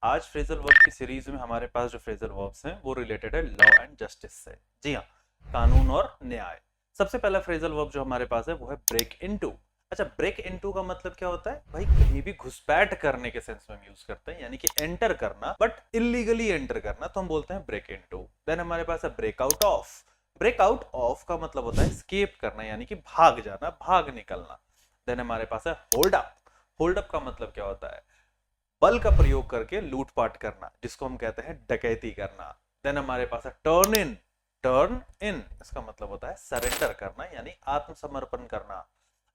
आज phrasal verb की series में हमारे पास जो फ्रेजल वर्ब्स हैं वो रिलेटेड है लॉ एंड जस्टिस से। जी हाँ, कानून और न्याय। सबसे पहला फ्रेजल वर्ब जो हमारे पास है वो है ब्रेक इनटू। अच्छा, ब्रेक इनटू का मतलब क्या होता है भाई? कहीं भी घुसपैठ करने के सेंस में हम यूज करते हैं, यानी कि एंटर करना बट इलीगली एंटर करना, तो हम बोलते हैं ब्रेक इनटू। देन हमारे पास है break out of. Break out of का मतलब होता है स्केप करना, यानी कि भाग जाना, भाग निकलना। देन हमारे पास है होल्ड अप। होल्ड अप का मतलब क्या होता है? बल का प्रयोग करके लूटपाट करना, जिसको हम कहते हैं डकैती करना। देन हमारे पास है टर्न इन। टर्न इन इसका मतलब होता है सरेंडर करना, यानी आत्मसमर्पण करना।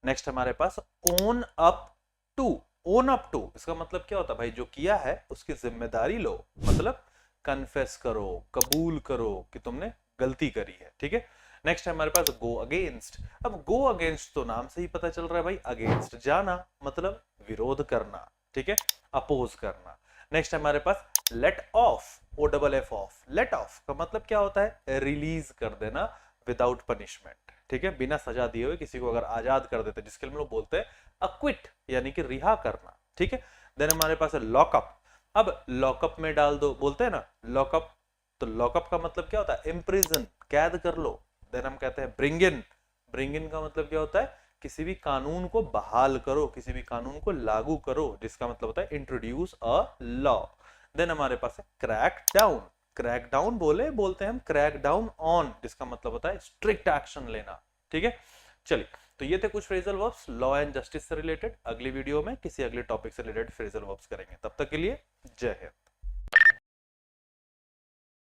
नेक्स्ट हमारे पास own up to. Own up to इसका मतलब क्या होता है भाई? जो किया है उसकी जिम्मेदारी लो, मतलब कन्फेस करो, कबूल करो कि तुमने गलती करी है। ठीक है। नेक्स्ट है हमारे पास गो अगेंस्ट। अब गो अगेंस्ट तो नाम से ही पता चल रहा है भाई, अगेंस्ट जाना मतलब विरोध करना। ठीक है, अपोज करना। नेक्स्ट हमारे पास let off. O double F off. Let off का मतलब क्या होता है? रिलीज कर देना विदाउट पनिशमेंट। ठीक है, बिना सजा दिए हुए किसी को अगर आजाद कर देते, जिसके लिए हम लोग बोलते हैं अक्विट, यानी कि रिहा करना। ठीक है। देन हमारे पास है लॉकअप। अब लॉकअप में डाल दो, बोलते हैं ना लॉकअप, तो लॉकअप का मतलब क्या होता है? इम्प्रिजन, कैद कर लो। देन हम कहते हैं ब्रिंग इन। ब्रिंग इन का मतलब क्या होता है? किसी भी कानून को बहाल करो, किसी भी कानून को लागू करो, जिसका मतलब होता है इंट्रोड्यूस अ लॉ। देन हमारे पास है क्रैक डाउन। क्रैक डाउन बोलते हैं हम क्रैक डाउन ऑन, जिसका मतलब होता है स्ट्रिक्ट एक्शन लेना। ठीक है। चलिए, तो ये थे कुछ phrasal verbs law and justice से रिलेटेड। अगली वीडियो में किसी अगले टॉपिक से रिलेटेड फ्रेजल वर्ब्स करेंगे। तब तक के लिए जय हिंद।